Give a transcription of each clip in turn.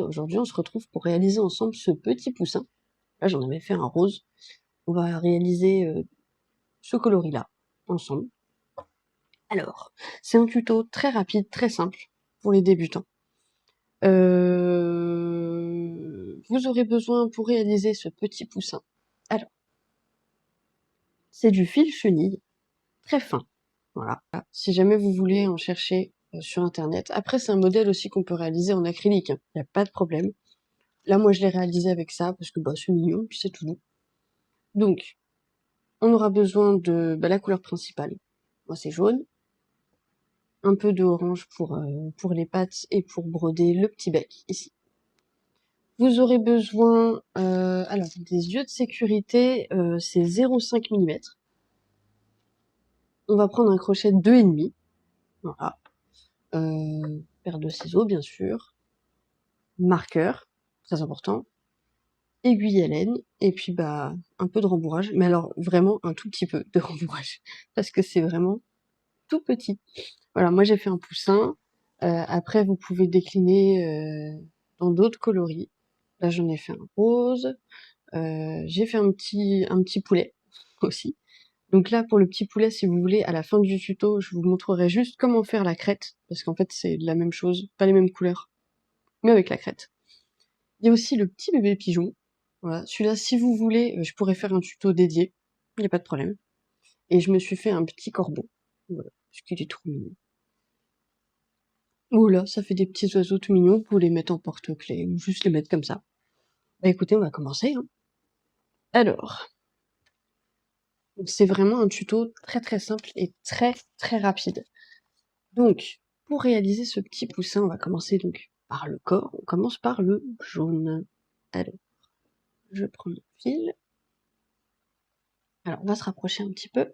aujourd'hui on se retrouve pour réaliser ensemble ce petit poussin. Là j'en avais fait un rose. On va réaliser ce coloris-là ensemble. Alors, c'est un tuto très rapide, très simple pour les débutants. Vous aurez besoin pour réaliser ce petit poussin. Alors, c'est du fil chenille, très fin. Voilà. Si jamais vous voulez en chercher sur internet. Après, c'est un modèle aussi qu'on peut réaliser en acrylique, hein. Il n'y a pas de problème. Là, moi, je l'ai réalisé avec ça parce que c'est mignon, puis c'est tout doux. Donc, on aura besoin de la couleur principale. Moi, c'est jaune. Un peu de orange pour les pattes et pour broder le petit bec, ici. Vous aurez besoin alors des yeux de sécurité, c'est 0,5 mm. On va prendre un crochet de 2,5. Voilà. Paire de ciseaux, bien sûr. Marqueur, très important. Aiguille à laine, et puis un peu de rembourrage, mais alors vraiment un tout petit peu de rembourrage, parce que c'est vraiment tout petit. Voilà, moi j'ai fait un poussin. Après, vous pouvez décliner dans d'autres coloris. Là, j'en ai fait un rose. J'ai fait un petit poulet aussi. Donc là, pour le petit poulet, si vous voulez, à la fin du tuto, je vous montrerai juste comment faire la crête, parce qu'en fait, c'est la même chose, pas les mêmes couleurs, mais avec la crête. Il y a aussi le petit bébé pigeon. Voilà, celui-là, si vous voulez, je pourrais faire un tuto dédié, il n'y a pas de problème. Et je me suis fait un petit corbeau, voilà, parce qu'il est trop mignon. Voilà, ça fait des petits oiseaux tout mignons, vous pouvez les mettre en porte-clés, ou juste les mettre comme ça. Bah écoutez, on va commencer, hein. Alors, c'est vraiment un tuto très très simple et très très rapide. Donc, pour réaliser ce petit poussin, on va commencer donc par le corps. On commence par le jaune. Alors, je prends mon fil. Alors, on va se rapprocher un petit peu.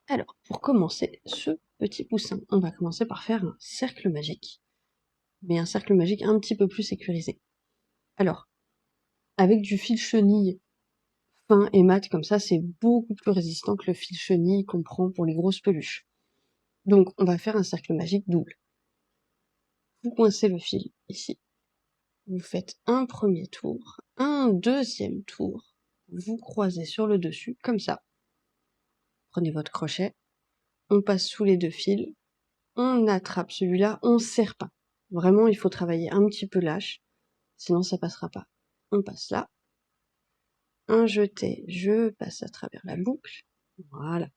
Alors, pour commencer ce petit poussin, on va commencer par faire un cercle magique. Mais un cercle magique un petit peu plus sécurisé. Alors, avec du fil chenille fin et mat comme ça, c'est beaucoup plus résistant que le fil chenille qu'on prend pour les grosses peluches. Donc, on va faire un cercle magique double. Vous coincez le fil ici. Vous faites un premier tour, un deuxième tour. Vous croisez sur le dessus, comme ça. Prenez votre crochet. On passe sous les deux fils. On attrape celui-là, on serre pas. Vraiment, il faut travailler un petit peu lâche, sinon ça passera pas. On passe là. Un jeté, je passe à travers la boucle. Voilà.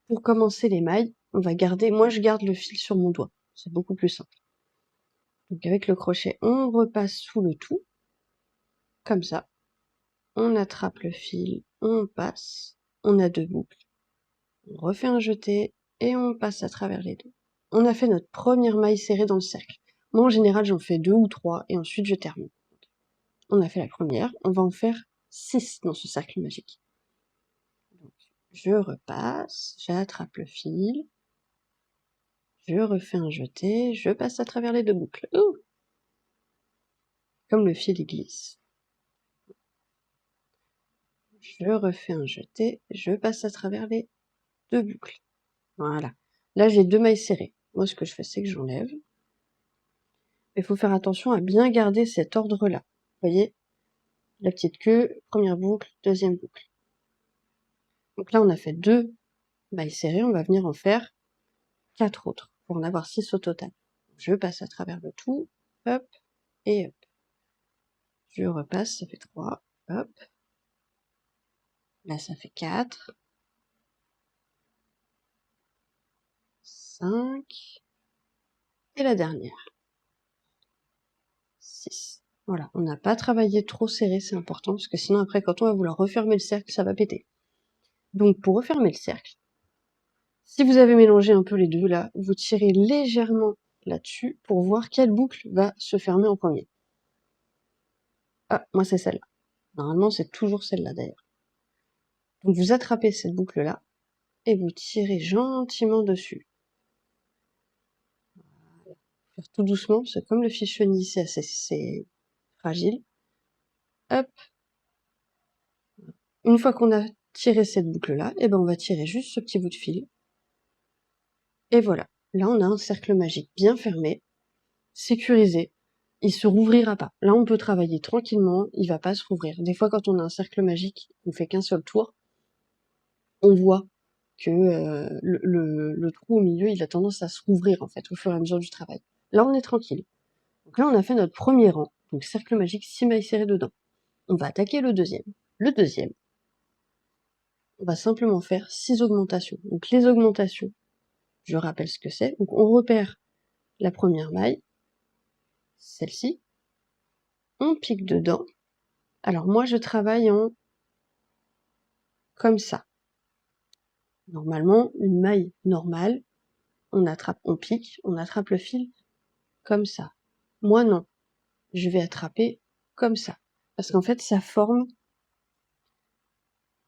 Pour commencer les mailles, on va garder, moi je garde le fil sur mon doigt. C'est beaucoup plus simple. Donc avec le crochet, on repasse sous le tout, comme ça. On attrape le fil, on passe, on a deux boucles. On refait un jeté et on passe à travers les deux. On a fait notre première maille serrée dans le cercle. Moi en général j'en fais 2 ou 3 et ensuite je termine. On a fait la première, on va en faire 6 dans ce cercle magique. Donc, je repasse, j'attrape le fil, je refais un jeté, je passe à travers les deux boucles. Ouh, comme le fil il glisse. Je refais un jeté, je passe à travers les deux boucles. Voilà. Là, j'ai 2 mailles serrées. Moi, ce que je fais, c'est que j'enlève. Il faut faire attention à bien garder cet ordre-là. Vous voyez, la petite queue, première boucle, deuxième boucle. Donc là, on a fait 2 mailles serrées, on va venir en faire 4 autres, pour en avoir 6 au total. Je passe à travers le tout, hop, et hop. Je repasse, ça fait 3, hop. Là, ça fait 4, 5, et la dernière, 6. Voilà, on n'a pas travaillé trop serré, c'est important, parce que sinon après, quand on va vouloir refermer le cercle, ça va péter. Donc pour refermer le cercle, si vous avez mélangé un peu les deux là, vous tirez légèrement là-dessus pour voir quelle boucle va se fermer en premier. Ah, moi c'est celle-là. Normalement c'est toujours celle-là d'ailleurs. Donc vous attrapez cette boucle-là et vous tirez gentiment dessus. Voilà. Faire tout doucement, parce que comme le fil chenille c'est assez fragile. Hop. Une fois qu'on a tiré cette boucle-là, et ben on va tirer juste ce petit bout de fil. Et voilà. Là on a un cercle magique bien fermé, sécurisé. il se rouvrira pas. Là, on peut travailler tranquillement, il va pas se rouvrir. Des fois, quand on a un cercle magique, on fait qu'un seul tour, on voit que le trou au milieu, il a tendance à se rouvrir, en fait, au fur et à mesure du travail. Là, on est tranquille. Donc là, on a fait notre premier rang, donc cercle magique, 6 mailles serrées dedans. On va attaquer le deuxième. Le deuxième, on va simplement faire 6 augmentations. Donc les augmentations, je rappelle ce que c'est. Donc on repère la première maille, celle-ci, on pique dedans. Alors moi, je travaille en comme ça. Normalement, une maille normale, on pique, on attrape le fil comme ça. Moi non, je vais attraper comme ça. Parce qu'en fait, ça forme,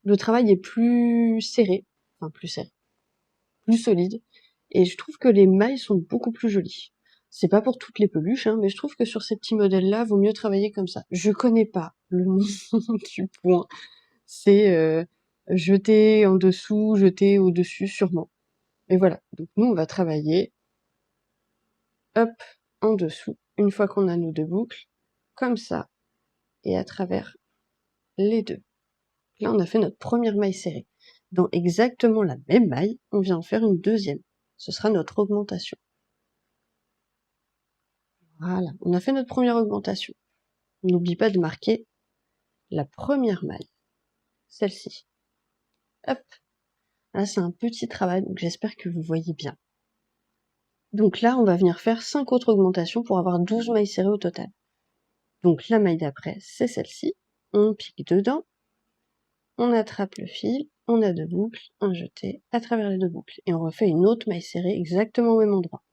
le travail est plus serré, enfin plus serré, plus solide, et je trouve que les mailles sont beaucoup plus jolies. C'est pas pour toutes les peluches, hein, mais je trouve que sur ces petits modèles-là, vaut mieux travailler comme ça. Je connais pas le nom du point. C'est jeter en dessous, jeter au-dessus, sûrement. Et voilà. Donc nous, on va travailler, hop, en dessous, une fois qu'on a nos 2 boucles, comme ça, et à travers les 2. Là, on a fait notre première maille serrée. Dans exactement la même maille, on vient en faire une deuxième. Ce sera notre augmentation. Voilà, on a fait notre première augmentation. On n'oublie pas de marquer la première maille, celle-ci. Hop, là c'est un petit travail, donc j'espère que vous voyez bien. Donc là, on va venir faire 5 autres augmentations pour avoir 12 mailles serrées au total. Donc la maille d'après, c'est celle-ci. On pique dedans, on attrape le fil, on a 2 boucles, un jeté à travers les 2 boucles. Et on refait une autre maille serrée exactement au même endroit.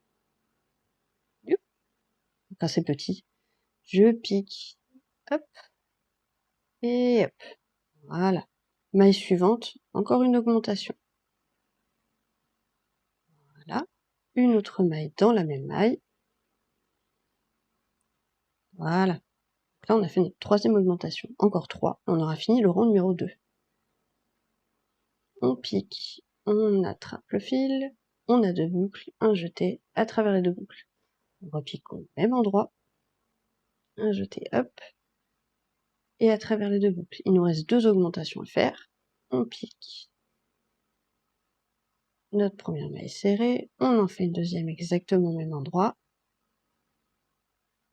Quand c'est petit, je pique, hop, et hop. Voilà. Maille suivante, encore une augmentation. Voilà. Une autre maille dans la même maille. Voilà. Donc là, on a fait notre troisième augmentation. Encore 3. On aura fini le rang numéro 2. On pique, on attrape le fil, on a 2 boucles, un jeté à travers les 2 boucles. On repique au même endroit, un jeté, hop, et à travers les 2 boucles. Il nous reste 2 augmentations à faire. On pique notre première maille serrée, on en fait une deuxième exactement au même endroit.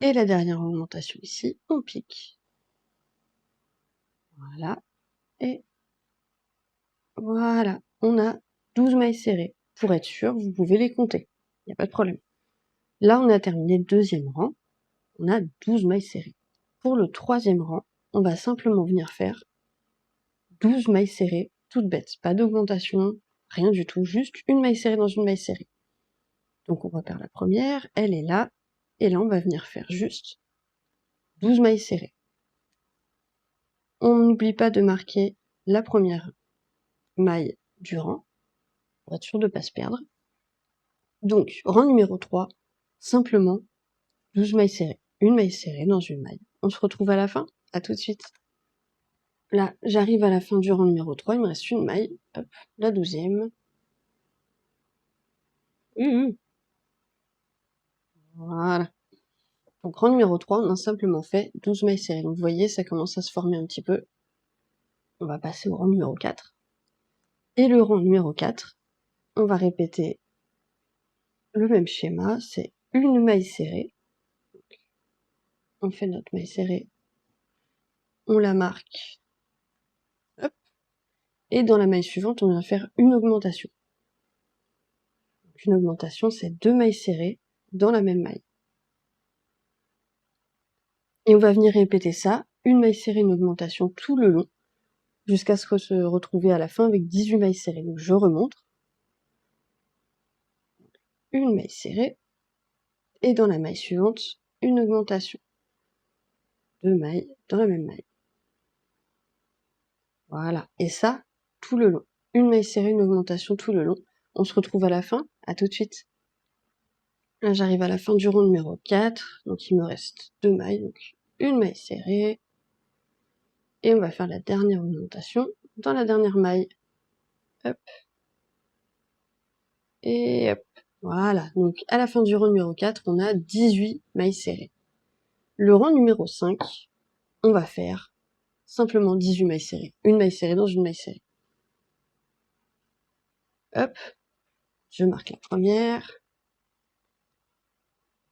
Et la dernière augmentation ici, on pique. Voilà. Et voilà. On a 12 mailles serrées. Pour être sûr, vous pouvez les compter. Il n'y a pas de problème. Là, on a terminé le deuxième rang. On a 12 mailles serrées. Pour le troisième rang, on va simplement venir faire 12 mailles serrées, toutes bêtes. Pas d'augmentation, rien du tout. Juste une maille serrée dans une maille serrée. Donc on repère la première, elle est là. Et là, on va venir faire juste 12 mailles serrées. On n'oublie pas de marquer la première maille du rang, pour être sûr de ne pas se perdre. Donc, rang numéro 3, simplement 12 mailles serrées. Une maille serrée dans une maille. On se retrouve à la fin. À tout de suite. Là, j'arrive à la fin du rang numéro 3, il me reste une maille. Hop, la 12e. Voilà. Donc, rang numéro 3, on a simplement fait 12 mailles serrées. Donc, vous voyez, ça commence à se former un petit peu. On va passer au rang numéro 4. Et le rang numéro 4, on va répéter le même schéma. C'est une maille serrée. On fait notre maille serrée. On la marque. Hop. Et dans la maille suivante, on vient faire une augmentation. Donc, une augmentation, c'est 2 mailles serrées dans la même maille. Et on va venir répéter ça, une maille serrée, une augmentation tout le long, jusqu'à se retrouver à la fin avec 18 mailles serrées. Donc je remonte, une maille serrée, et dans la maille suivante, une augmentation. 2 mailles dans la même maille. Voilà, et ça, tout le long. Une maille serrée, une augmentation tout le long. On se retrouve à la fin, à tout de suite. Là, j'arrive à la fin du rang numéro 4, donc il me reste 2 mailles, donc une maille serrée, et on va faire la dernière augmentation dans la dernière maille. Hop. Et hop. Voilà, donc à la fin du rang numéro 4, on a 18 mailles serrées. Le rang numéro 5, on va faire simplement 18 mailles serrées. Une maille serrée dans une maille serrée. Hop, je marque la première.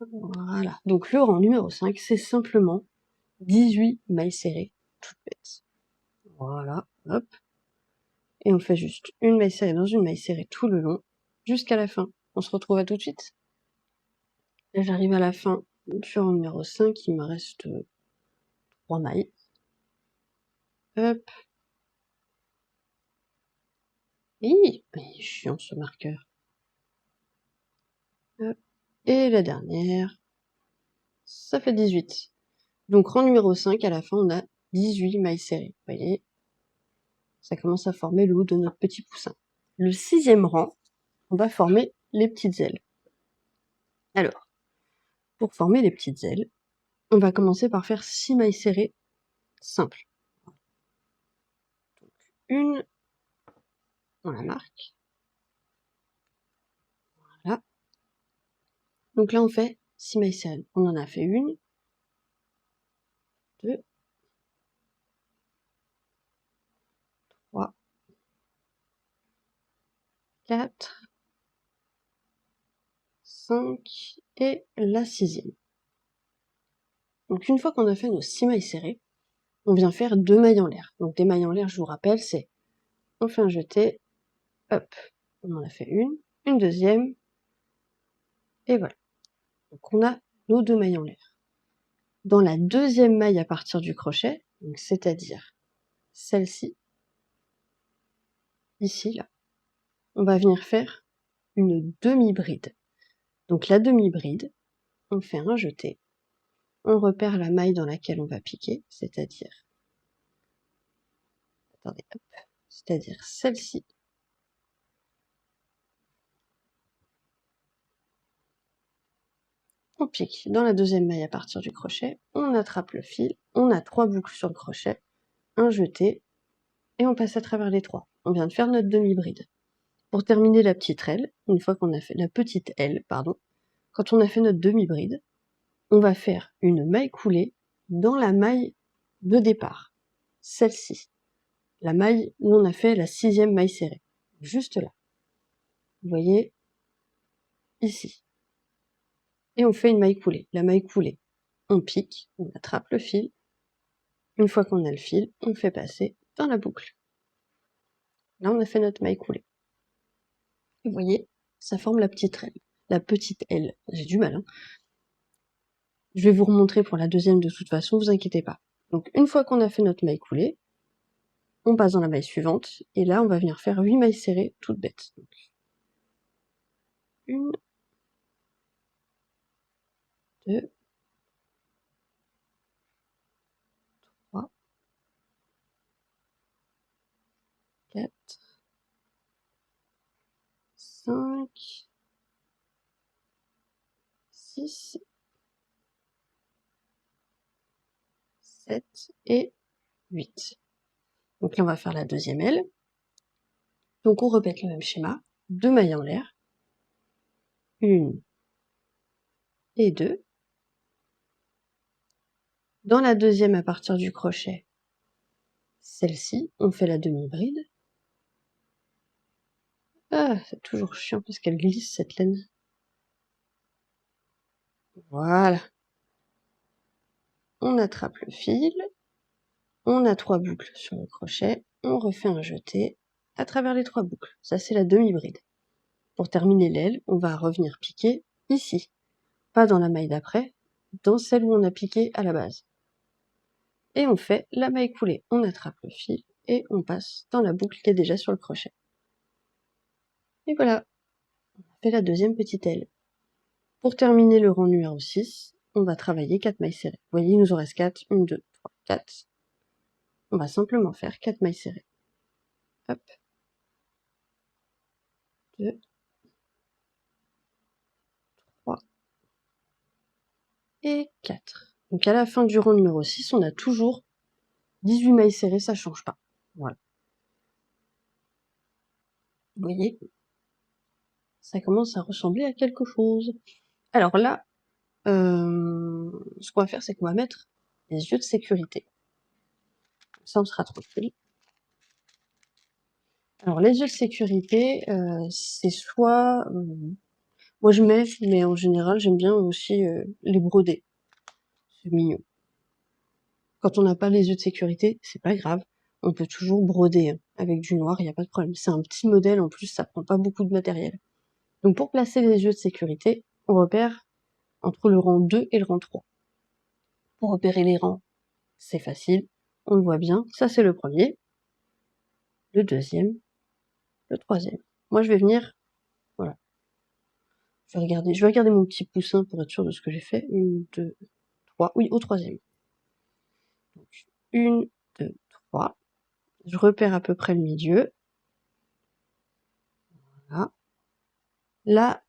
Voilà. Donc le rang numéro 5, c'est simplement 18 mailles serrées, toutes bêtes. Voilà, hop. Et on fait juste une maille serrée dans une maille serrée tout le long, jusqu'à la fin. On se retrouve à tout de suite. Là, j'arrive à la fin du rang numéro 5, il me reste 3 mailles. Hop. Il est chiant ce marqueur. Hop. Et la dernière, ça fait 18. Donc rang numéro 5, à la fin, on a 18 mailles serrées. Vous voyez, ça commence à former le haut de notre petit poussin. Le 6e rang, on va former les petites ailes. Alors, pour former les petites ailes, on va commencer par faire 6 mailles serrées simples. Donc, une, on la marque. Voilà. Donc là, on fait 6 mailles serrées. On en a fait une, 2, 3, 4, 5 et la 6e. Donc une fois qu'on a fait nos 6 mailles serrées, on vient faire 2 mailles en l'air. Donc des mailles en l'air, je vous rappelle, c'est on fait un jeté, hop, on en a fait une deuxième, et voilà. Donc on a nos 2 mailles en l'air. Dans la 2e maille à partir du crochet, donc c'est-à-dire celle-ci, ici, là, on va venir faire une demi-bride. Donc la demi-bride, on fait un jeté, on repère la maille dans laquelle on va piquer, c'est-à-dire, attendez, hop, c'est-à-dire celle-ci. On pique dans la 2e maille à partir du crochet, on attrape le fil, on a 3 boucles sur le crochet, un jeté, et on passe à travers les 3. On vient de faire notre demi-bride. Pour terminer la petite aile, une fois qu'on a fait la petite aile, pardon, quand on a fait notre demi-bride, on va faire une maille coulée dans la maille de départ, celle-ci, la maille où on a fait la 6e maille serrée, juste là. Vous voyez, ici. Et on fait une maille coulée. La maille coulée, on pique, on attrape le fil. Une fois qu'on a le fil, on fait passer dans la boucle. Là, on a fait notre maille coulée. Et vous voyez, ça forme la petite aile. La petite aile, j'ai du mal, hein. Je vais vous remontrer pour la 2e de toute façon, vous inquiétez pas. Donc une fois qu'on a fait notre maille coulée, on passe dans la maille suivante, et là on va venir faire 8 mailles serrées toutes bêtes. Donc, 1, 2, 3, 4, 5, 6, 7 et 8. Donc là on va faire la 2e aile. Donc on répète le même schéma, 2 mailles en l'air, 1 et 2. Dans la 2e à partir du crochet, celle-ci, on fait la demi-bride. Ah, c'est toujours chiant parce qu'elle glisse cette laine. Voilà. On attrape le fil, on a 3 boucles sur le crochet, on refait un jeté à travers les 3 boucles. Ça, c'est la demi-bride. Pour terminer l'aile, on va revenir piquer ici. Pas dans la maille d'après, dans celle où on a piqué à la base. Et on fait la maille coulée. On attrape le fil et on passe dans la boucle qui est déjà sur le crochet. Et voilà, on a fait la 2e petite aile. Pour terminer le rang numéro 6, on va travailler 4 mailles serrées. Vous voyez, il nous en reste 4. 1, 2, 3, 4. On va simplement faire 4 mailles serrées. Hop. 2, 3 et 4. Donc à la fin du rang numéro 6, on a toujours 18 mailles serrées, ça change pas. Voilà. Vous voyez, ça commence à ressembler à quelque chose. Alors là, ce qu'on va faire, c'est qu'on va mettre les yeux de sécurité. Comme ça, on sera tranquille. Alors les yeux de sécurité, c'est soit, moi je mets, mais en général, j'aime bien aussi, les broder. C'est mignon. Quand on n'a pas les yeux de sécurité, c'est pas grave, on peut toujours broder, hein, avec du noir, il y a pas de problème. C'est un petit modèle, en plus, ça prend pas beaucoup de matériel. Donc pour placer les yeux de sécurité, on repère entre le rang 2 et le rang 3. Pour repérer les rangs, c'est facile, on le voit bien, ça c'est le premier, le deuxième, le troisième. Moi je vais venir, voilà, je vais regarder mon petit poussin pour être sûr de ce que j'ai fait. 1, 2, 3, oui, au troisième. Donc 1, 2, 3, je repère à peu près le milieu. Voilà. Là,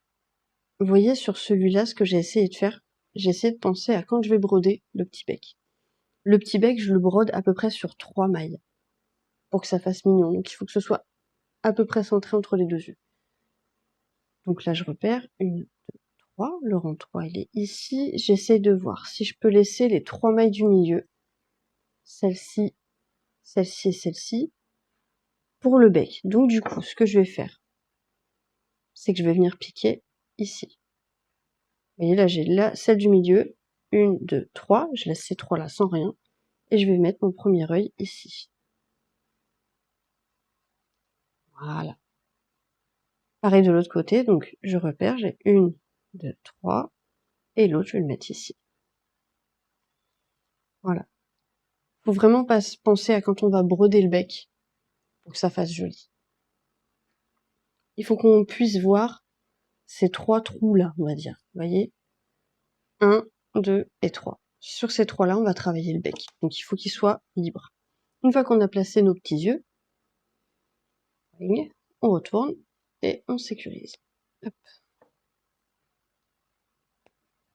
vous voyez sur celui-là ce que j'ai essayé de faire, j'ai essayé de penser à quand je vais broder le petit bec. Le petit bec, je le brode à peu près sur 3 mailles pour que ça fasse mignon. Donc il faut que ce soit à peu près centré entre les 2 yeux. Donc là, je repère 1, 2, 3. Le rang 3, il est ici. J'essaie de voir si je peux laisser les 3 mailles du milieu, celle-ci, celle-ci et celle-ci, pour le bec. Donc du coup, ce que je vais faire, c'est que je vais venir piquer ici. Vous voyez, là, j'ai celle du milieu, 1, 2, 3. Je laisse ces 3 là sans rien. Et je vais mettre mon premier œil ici. Voilà. Pareil de l'autre côté, donc je repère, j'ai 1, 2, 3, et l'autre, je vais le mettre ici. Voilà. Faut vraiment pas penser à quand on va broder le bec, pour que ça fasse joli. Il faut qu'on puisse voir ces 3 trous-là, on va dire. Vous voyez 1, 2 et 3. Sur ces 3-là, on va travailler le bec. Donc il faut qu'il soit libre. Une fois qu'on a placé nos petits yeux, on retourne et on sécurise. Hop.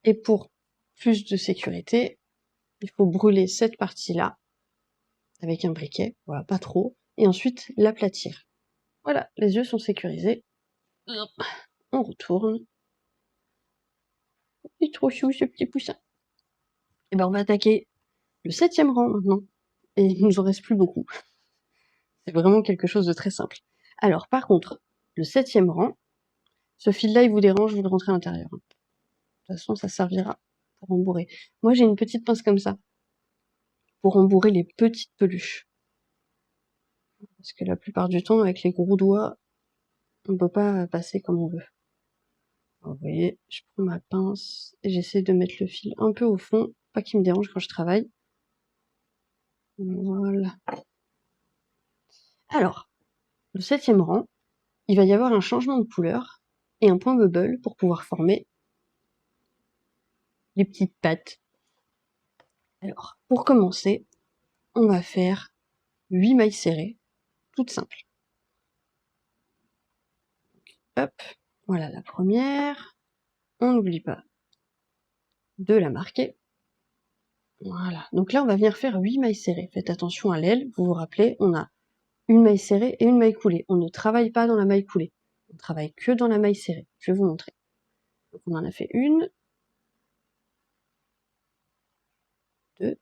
Et pour plus de sécurité, il faut brûler cette partie-là avec un briquet, voilà, pas trop, et ensuite l'aplatir. Voilà, les yeux sont sécurisés. Hop. On retourne. Il est trop chou ce petit poussin. Et ben on va attaquer le 7e rang maintenant. Et il nous en reste plus beaucoup. C'est vraiment quelque chose de très simple. Alors par contre, le 7e rang, ce fil-là il vous dérange, vous le rentrez à l'intérieur. De toute façon, ça servira pour rembourrer. Moi j'ai une petite pince comme ça, pour rembourrer les petites peluches. Parce que la plupart du temps, avec les gros doigts, on peut pas passer comme on veut. Alors, vous voyez, je prends ma pince et j'essaie de mettre le fil un peu au fond, pas qu'il me dérange quand je travaille. Voilà. Alors, le 7e rang, il va y avoir un changement de couleur et un point bubble pour pouvoir former les petites pattes. Alors, pour commencer, on va faire 8 mailles serrées, toutes simples. Hop, voilà la première. On n'oublie pas de la marquer. Voilà, donc là on va venir faire 8 mailles serrées. Faites attention à l'aile, vous vous rappelez, on a une maille serrée et une maille coulée. On ne travaille pas dans la maille coulée, on travaille que dans la maille serrée. Je vais vous montrer. Donc on en a fait 1, 2,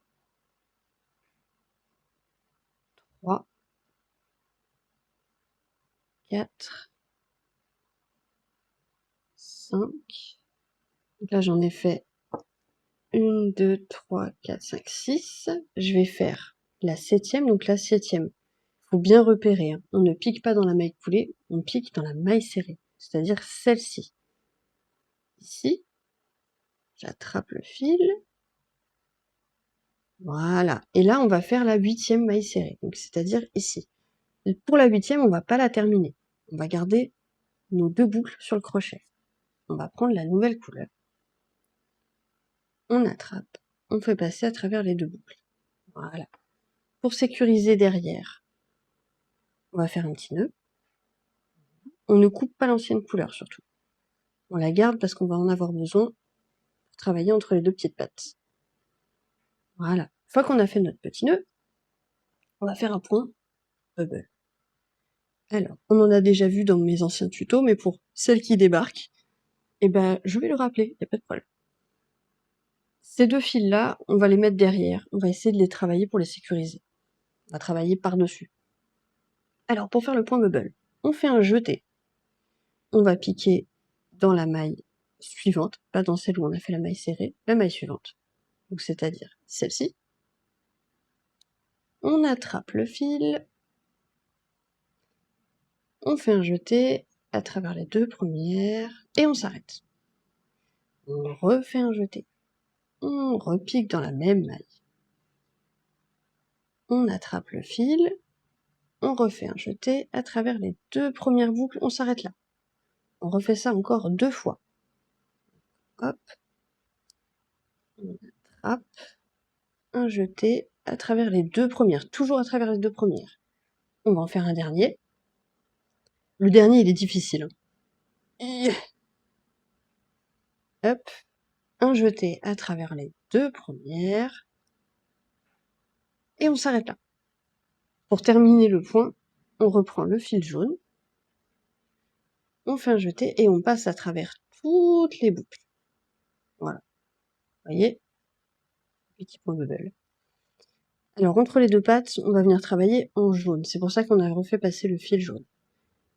3, 4, 5. Donc là j'en ai fait 1, 2, 3, 4, 5, 6. Je vais faire la 7e, donc la 7e. Faut bien repérer, hein. On ne pique pas dans la maille coulée, on pique dans la maille serrée, c'est-à-dire celle-ci. Ici, j'attrape le fil. Voilà. Et là, on va faire la 8e maille serrée, donc c'est-à-dire ici. Et pour la 8e, on va pas la terminer. On va garder nos 2 boucles sur le crochet. On va prendre la nouvelle couleur. On attrape, on fait passer à travers les 2 boucles. Voilà. Pour sécuriser derrière, on va faire un petit nœud. On ne coupe pas l'ancienne couleur surtout. On la garde parce qu'on va en avoir besoin pour travailler entre les 2 petites pattes. Voilà. Une fois qu'on a fait notre petit nœud, on va faire un point bubble. Alors, on en a déjà vu dans mes anciens tutos, mais pour celles qui débarquent, eh ben, je vais le rappeler, il n'y a pas de problème. Ces 2 fils-là, on va les mettre derrière, on va essayer de les travailler pour les sécuriser. On va travailler par-dessus. Alors pour faire le point bubble, on fait un jeté. On va piquer dans la maille suivante, pas dans celle où on a fait la maille serrée, la maille suivante. Donc c'est-à-dire celle-ci. On attrape le fil, on fait un jeté à travers les 2 premières et on s'arrête. On refait un jeté. On repique dans la même maille. On attrape le fil, on refait un jeté à travers les 2 premières boucles, on s'arrête là. On refait ça encore 2 fois. Hop, on attrape, un jeté à travers les 2 premières, toujours à travers les 2 premières. On va en faire un dernier. Le dernier, il est difficile. Hop, un jeté à travers les 2 premières. Et on s'arrête là. Pour terminer le point, on reprend le fil jaune, on fait un jeté et on passe à travers toutes les boucles. Voilà. Vous voyez? Petit point bubble. Alors entre les 2 pattes, on va venir travailler en jaune. C'est pour ça qu'on a refait passer le fil jaune.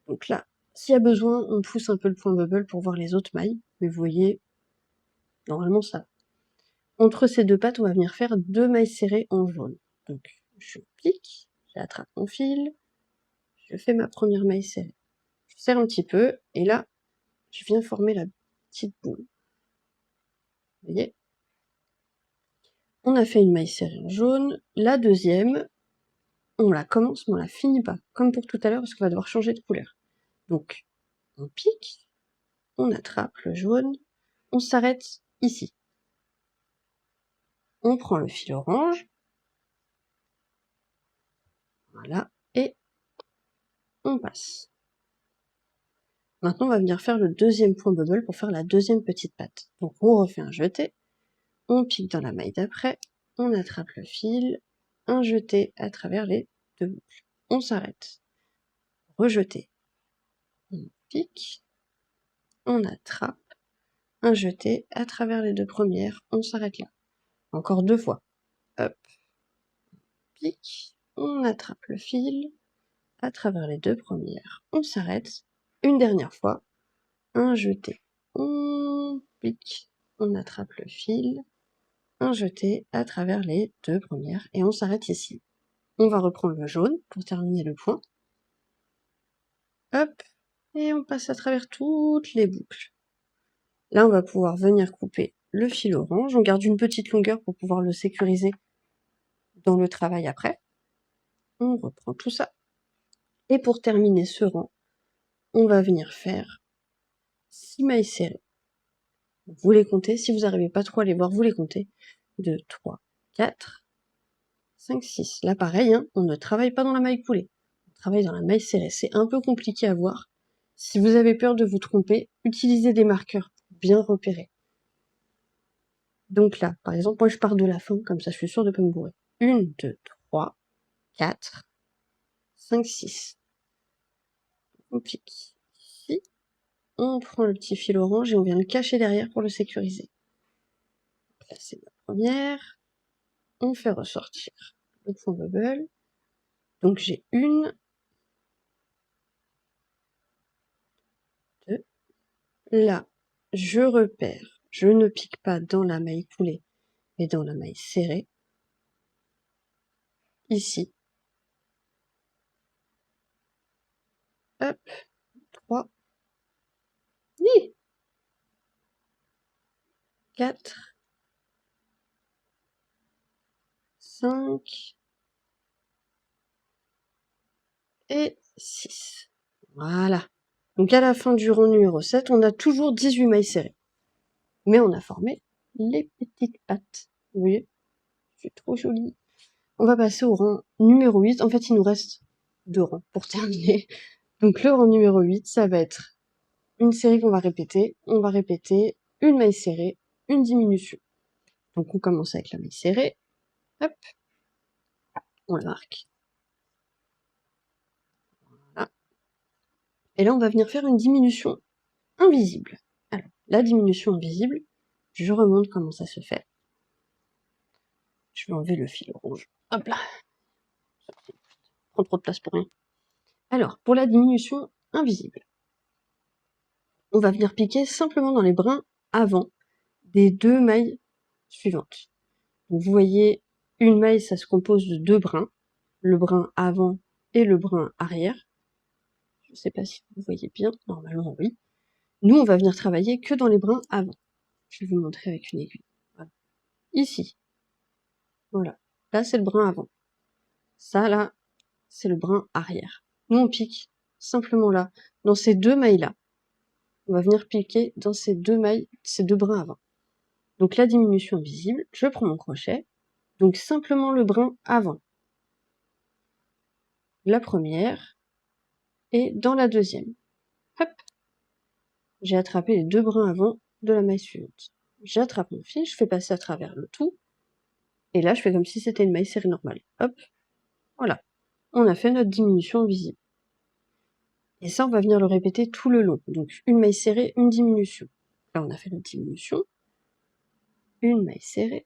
Donc là, s'il y a besoin, on pousse un peu le point bubble pour voir les autres mailles. Mais vous voyez, normalement ça va. Entre ces 2 pattes, on va venir faire 2 mailles serrées en jaune. Donc je pique, j'attrape mon fil, je fais ma première maille serrée. Je serre un petit peu, et là, je viens former la petite boule. Vous voyez? On a fait une maille serrée en jaune. La deuxième, on la commence, mais on la finit pas. Comme pour tout à l'heure, parce qu'on va devoir changer de couleur. Donc, on pique, on attrape le jaune, on s'arrête ici. On prend le fil orange, voilà, et on passe. Maintenant, on va venir faire le deuxième point bubble pour faire la deuxième petite patte. Donc, on refait un jeté, on pique dans la maille d'après, on attrape le fil, un jeté à travers les 2 boucles. On s'arrête. Rejeté. On pique, on attrape, un jeté à travers les 2 premières, on s'arrête là. Encore 2 fois. Hop, pique, on attrape le fil, à travers les 2 premières, on s'arrête. Une dernière fois, un jeté, on pique, on attrape le fil, un jeté à travers les 2 premières et on s'arrête ici. On va reprendre le jaune pour terminer le point. Hop, et on passe à travers toutes les boucles. Là, on va pouvoir venir couper le fil orange. On garde une petite longueur pour pouvoir le sécuriser dans le travail après. On reprend tout ça. Et pour terminer ce rang, on va venir faire 6 mailles serrées. Vous les comptez, si vous n'arrivez pas trop à les voir, vous les comptez. 2, 3, 4, 5, 6. Là, pareil, hein, on ne travaille pas dans la maille coulée. On travaille dans la maille serrée. C'est un peu compliqué à voir. Si vous avez peur de vous tromper, utilisez des marqueurs pour bien repérer. Donc là, par exemple, moi je pars de la fin, comme ça je suis sûre de ne pas me bourrer. 1, 2, 3, 4, 5, 6. On pique ici. On prend le petit fil orange et on vient le cacher derrière pour le sécuriser. Là, c'est la première. On fait ressortir le point bubble. Donc j'ai 1, 2. Là, je repère. Je ne pique pas dans la maille coulée, mais dans la maille serrée. Ici. Hop. 3. 4. 5. Et 6. Voilà. Donc à la fin du rang numéro 7, on a toujours 18 mailles serrées. Mais on a formé les petites pattes. Vous voyez? C'est trop joli. On va passer au rang numéro 8. En fait, il nous reste 2 rangs pour terminer. Donc le rang numéro 8, ça va être une série qu'on va répéter. On va répéter une maille serrée, une diminution. Donc on commence avec la maille serrée. Hop. On la marque. Voilà. Et là, on va venir faire une diminution invisible. Alors, la diminution invisible, je remonte comment ça se fait. Je vais enlever le fil rouge. Hop là. Prend trop de place pour rien. Alors, pour la diminution invisible, on va venir piquer simplement dans les brins avant des 2 mailles suivantes. Donc vous voyez, une maille, ça se compose de 2 brins, le brin avant et le brin arrière. Je ne sais pas si vous voyez bien, normalement oui. Nous, on va venir travailler que dans les brins avant. Je vais vous montrer avec une aiguille. Voilà. Ici. Voilà. Là, c'est le brin avant. Ça, là, c'est le brin arrière. Nous, on pique simplement là, dans ces 2 mailles-là. On va venir piquer dans ces 2 mailles, ces 2 brins avant. Donc la diminution visible, je prends mon crochet, donc simplement le brin avant. La première, et dans la deuxième. Hop, j'ai attrapé les 2 brins avant de la maille suivante. J'attrape mon fil, je fais passer à travers le tout, et là je fais comme si c'était une maille serrée normale. Hop, voilà. On a fait notre diminution visible. Et ça, on va venir le répéter tout le long. Donc une maille serrée, une diminution. Là, on a fait notre diminution. Une maille serrée.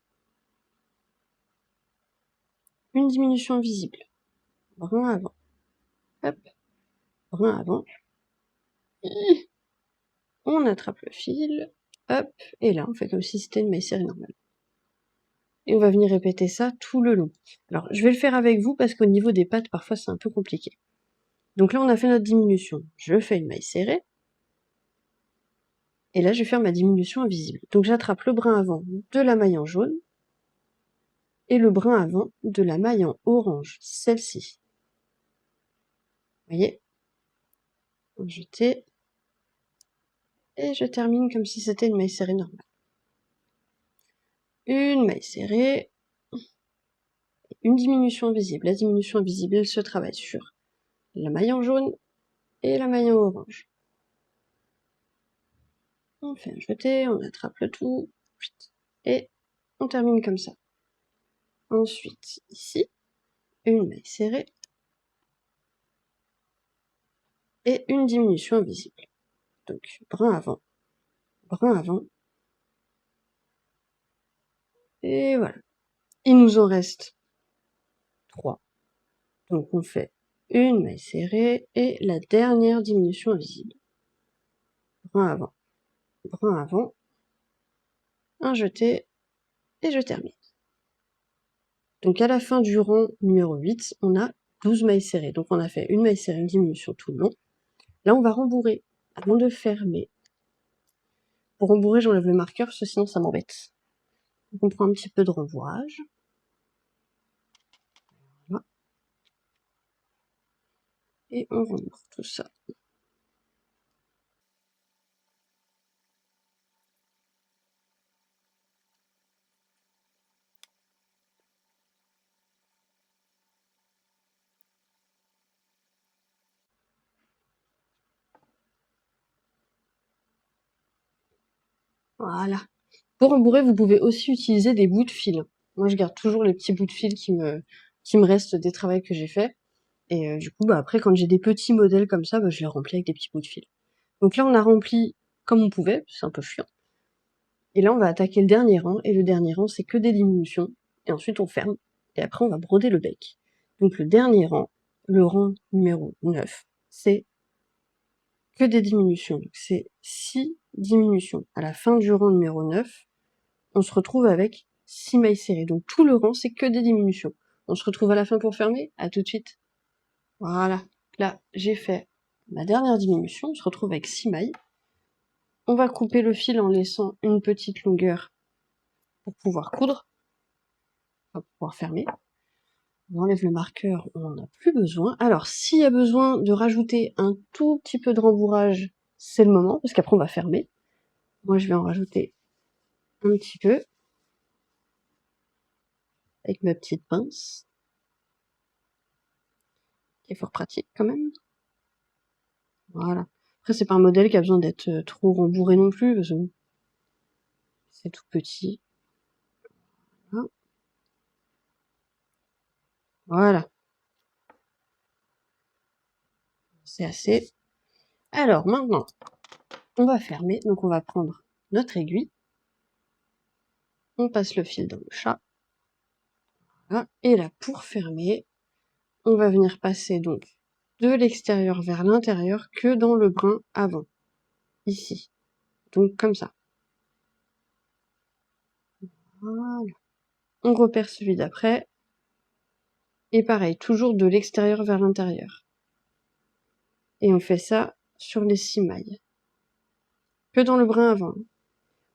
Une diminution visible. Brin avant. Hop, brin avant. On attrape le fil. Hop, et là, on fait comme si c'était une maille serrée normale. Et on va venir répéter ça tout le long. Alors, je vais le faire avec vous parce qu'au niveau des pattes, parfois, c'est un peu compliqué. Donc là, on a fait notre diminution. Je fais une maille serrée. Et là, je vais faire ma diminution invisible. Donc, j'attrape le brin avant de la maille en jaune et le brin avant de la maille en orange, celle-ci. Vous voyez? Jeter. Et je termine comme si c'était une maille serrée normale. Une maille serrée. Une diminution invisible. La diminution invisible, elle se travaille sur la maille en jaune et la maille en orange. On fait un jeté, on attrape le tout, et on termine comme ça. Ensuite, ici, une maille serrée, et une diminution invisible. Donc, brin avant, et voilà. Il nous en reste 3. Donc, on fait une maille serrée, et la dernière diminution invisible. Brin avant, un jeté, et je termine. Donc à la fin du rang numéro 8, on a 12 mailles serrées. Donc on a fait une maille serrée, une diminution tout le long. Là, on va rembourrer avant de fermer. Pour rembourrer, j'enlève le marqueur, parce que sinon ça m'embête. Donc on prend un petit peu de rembourrage. Voilà. Et on rembourre tout ça. Voilà. Pour rembourrer, vous pouvez aussi utiliser des bouts de fil. Moi, je garde toujours les petits bouts de fil qui me restent des travaux que j'ai faits. Et du coup, après, quand j'ai des petits modèles comme ça, je les remplis avec des petits bouts de fil. Donc là, on a rempli comme on pouvait, c'est un peu chiant. Et là, on va attaquer le dernier rang, et le dernier rang, c'est que des diminutions. Et ensuite, on ferme, et après, on va broder le bec. Donc le dernier rang, le rang numéro 9, c'est que des diminutions. Donc c'est 6 diminutions. À la fin du rang numéro 9, on se retrouve avec 6 mailles serrées. Donc tout le rang, c'est que des diminutions. On se retrouve à la fin pour fermer. À tout de suite. Voilà. Là, j'ai fait ma dernière diminution. On se retrouve avec 6 mailles. On va couper le fil en laissant une petite longueur pour pouvoir coudre. On va pouvoir fermer. On enlève le marqueur, on n'en a plus besoin. Alors, s'il y a besoin de rajouter un tout petit peu de rembourrage, c'est le moment, parce qu'après on va fermer. Moi, je vais en rajouter un petit peu, avec ma petite pince, qui est fort pratique quand même. Voilà. Après, c'est pas un modèle qui a besoin d'être trop rembourré non plus, parce que c'est tout petit. Voilà. C'est assez. Alors, maintenant, on va fermer. Donc, on va prendre notre aiguille. On passe le fil dans le chat. Voilà. Et là, pour fermer, on va venir passer donc de l'extérieur vers l'intérieur que dans le brin avant, ici. Donc comme ça. Voilà. On repère celui d'après. Et pareil, toujours de l'extérieur vers l'intérieur. Et on fait ça sur les 6 mailles. Que dans le brin avant.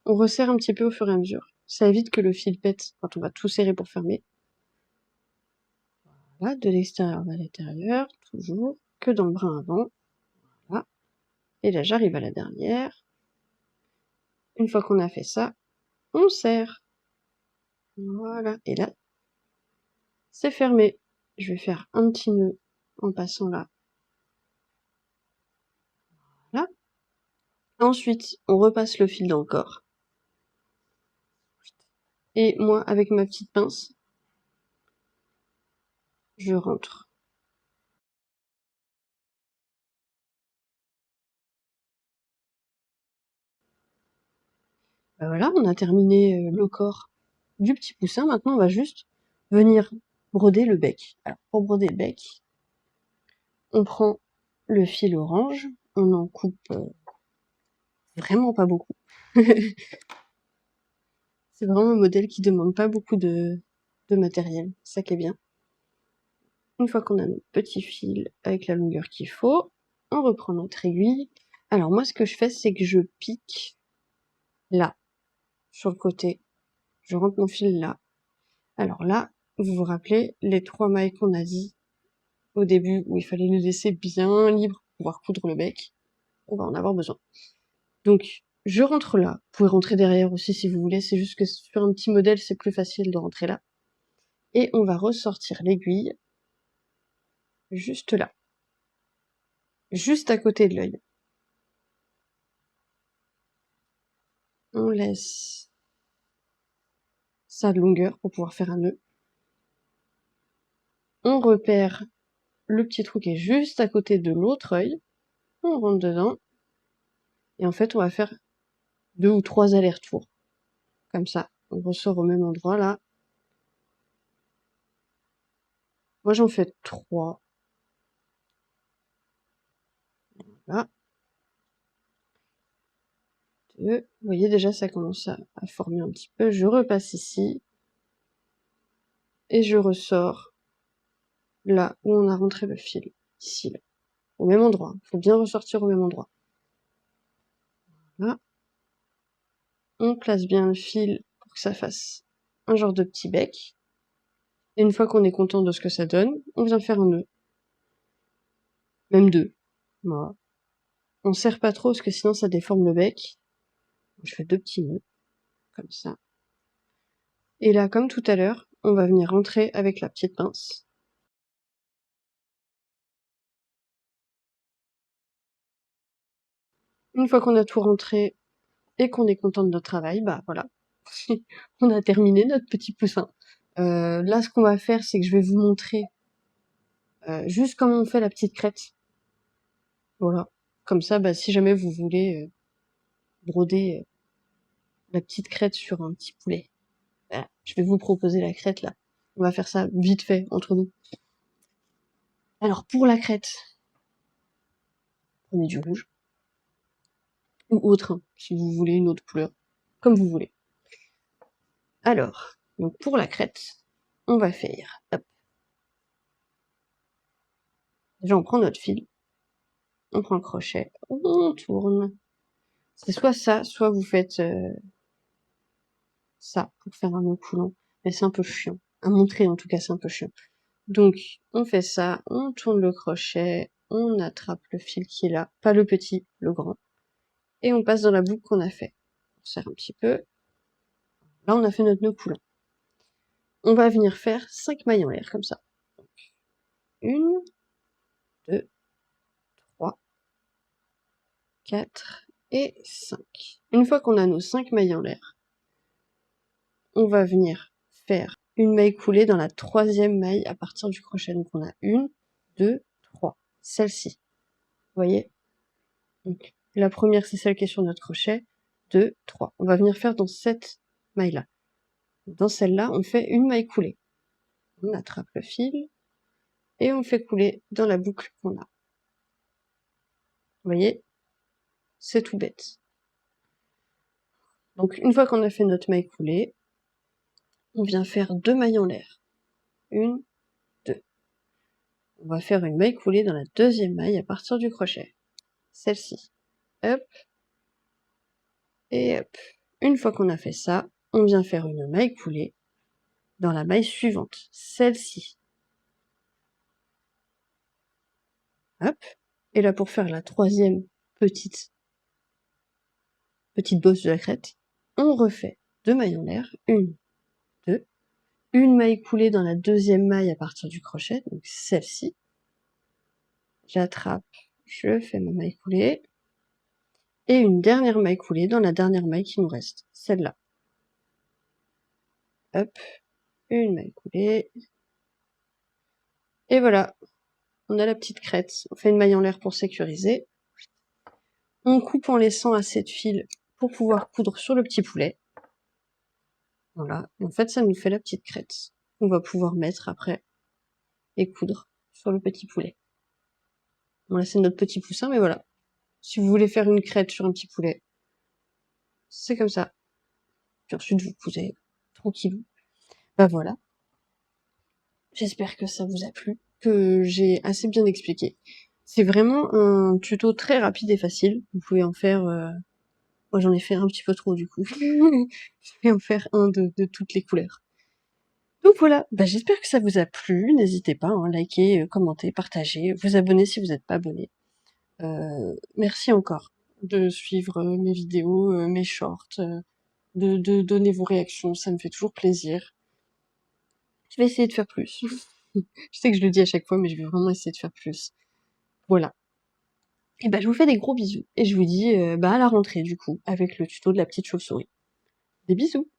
On resserre un petit peu au fur et à mesure. Ça évite que le fil pète quand on va tout serrer pour fermer. Voilà, de l'extérieur vers l'intérieur, toujours, que dans le brin avant. Voilà. Et là, j'arrive à la dernière. Une fois qu'on a fait ça, on serre. Voilà. Et là, c'est fermé. Je vais faire un petit nœud en passant là. Voilà. Ensuite, on repasse le fil dans le corps. Et moi, avec ma petite pince, je rentre. Bah voilà, on a terminé le corps du petit poussin. Maintenant, on va juste venir broder le bec. Alors, pour broder le bec, on prend le fil orange, on en coupe vraiment pas beaucoup. C'est vraiment un modèle qui demande pas beaucoup de matériel, ça qui est bien. Une fois qu'on a notre petit fil avec la longueur qu'il faut, on reprend notre aiguille. Alors moi, ce que je fais, c'est que je pique là, sur le côté. Je rentre mon fil là. Alors là, vous vous rappelez les 3 mailles qu'on a dit au début, où il fallait les laisser bien libres pour pouvoir coudre le bec. On va en avoir besoin. Donc, je rentre là. Vous pouvez rentrer derrière aussi si vous voulez. C'est juste que sur un petit modèle, c'est plus facile de rentrer là. Et on va ressortir l'aiguille juste là. Juste à côté de l'œil. On laisse ça de longueur pour pouvoir faire un nœud. On repère le petit trou qui est juste à côté de l'autre œil. On rentre dedans. Et en fait, on va faire 2 ou 3 allers-retours. Comme ça. On ressort au même endroit là. Moi, j'en fais 3. Là. 2. Vous voyez déjà, ça commence à former un petit peu. Je repasse ici. Et je ressors là où on a rentré le fil. Ici, là. Au même endroit. Il faut bien ressortir au même endroit. Là. On place bien le fil pour que ça fasse un genre de petit bec. Et une fois qu'on est content de ce que ça donne, on vient faire un nœud. Même 2. Voilà. On serre pas trop parce que sinon ça déforme le bec. Je fais 2 petits nœuds. Comme ça. Et là, comme tout à l'heure, on va venir rentrer avec la petite pince. Une fois qu'on a tout rentré et qu'on est content de notre travail, bah voilà. On a terminé notre petit poussin. Là, ce qu'on va faire, c'est que je vais vous montrer juste comment on fait la petite crête. Voilà. Comme ça, bah, si jamais vous voulez broder la petite crête sur un petit poulet. Voilà. Je vais vous proposer la crête là. On va faire ça vite fait entre nous. Alors pour la crête, prenez du rouge. Ou autre, hein, si vous voulez une autre couleur. Comme vous voulez. Alors, donc pour la crête, on va faire, hop. Déjà on prend notre fil, on prend le crochet, on tourne. C'est soit ça, soit vous faites ça pour faire un nœud coulant. Mais c'est un peu chiant. À montrer en tout cas, c'est un peu chiant. Donc on fait ça, on tourne le crochet, on attrape le fil qui est là, pas le petit, le grand. Et on passe dans la boucle qu'on a fait. On serre un petit peu. Là on a fait notre nœud coulant. On va venir faire 5 mailles en l'air, comme ça. 1, 2, 3, 4 et 5. Une fois qu'on a nos 5 mailles en l'air, on va venir faire une maille coulée dans la 3e maille à partir du crochet. Donc on a 1, 2, 3. Celle-ci. Vous voyez? Donc la première, c'est celle qui est sur notre crochet. 2, 3. On va venir faire dans cette maille-là. Dans celle-là, on fait une maille coulée. on attrape le fil et on fait couler dans la boucle qu'on a. Vous voyez? C'est tout bête. Donc une fois qu'on a fait notre maille coulée, on vient faire 2 mailles en l'air. 1, 2. On va faire une maille coulée dans la deuxième maille à partir du crochet. Celle-ci. Hop. Et hop. Une fois qu'on a fait ça, on vient faire une maille coulée dans la maille suivante. Celle-ci. Hop. Et là, pour faire la troisième petite bosse de la crête, on refait 2 mailles en l'air. 1, 2. Une maille coulée dans la deuxième maille à partir du crochet, donc celle-ci. J'attrape, je fais ma maille coulée. Et une dernière maille coulée dans la dernière maille qui nous reste, celle-là. Hop, une maille coulée. Et voilà, on a la petite crête. On fait une maille en l'air pour sécuriser. On coupe en laissant assez de fil pour pouvoir coudre sur le petit poulet. Voilà, et en fait ça nous fait la petite crête. On va pouvoir mettre après et coudre sur le petit poulet. Bon là c'est notre petit poussin, mais voilà. Si vous voulez faire une crête sur un petit poulet, c'est comme ça. Puis ensuite vous cousez tranquillou. Bah voilà. J'espère que ça vous a plu, que j'ai assez bien expliqué. C'est vraiment un tuto très rapide et facile. Vous pouvez en faire... Moi j'en ai fait un petit peu trop du coup. Je vais en faire un de toutes les couleurs. Donc voilà, bah, j'espère que ça vous a plu. N'hésitez pas, hein, liker, commenter, partager, vous abonner si vous n'êtes pas abonné. Merci encore de suivre mes vidéos, mes shorts, de donner vos réactions, ça me fait toujours plaisir. Je vais essayer de faire plus. Je sais que je le dis à chaque fois, mais je vais vraiment essayer de faire plus. Voilà. Et bah, je vous fais des gros bisous. Et je vous dis bah, à la rentrée, du coup, avec le tuto de la petite chauve-souris. Des bisous!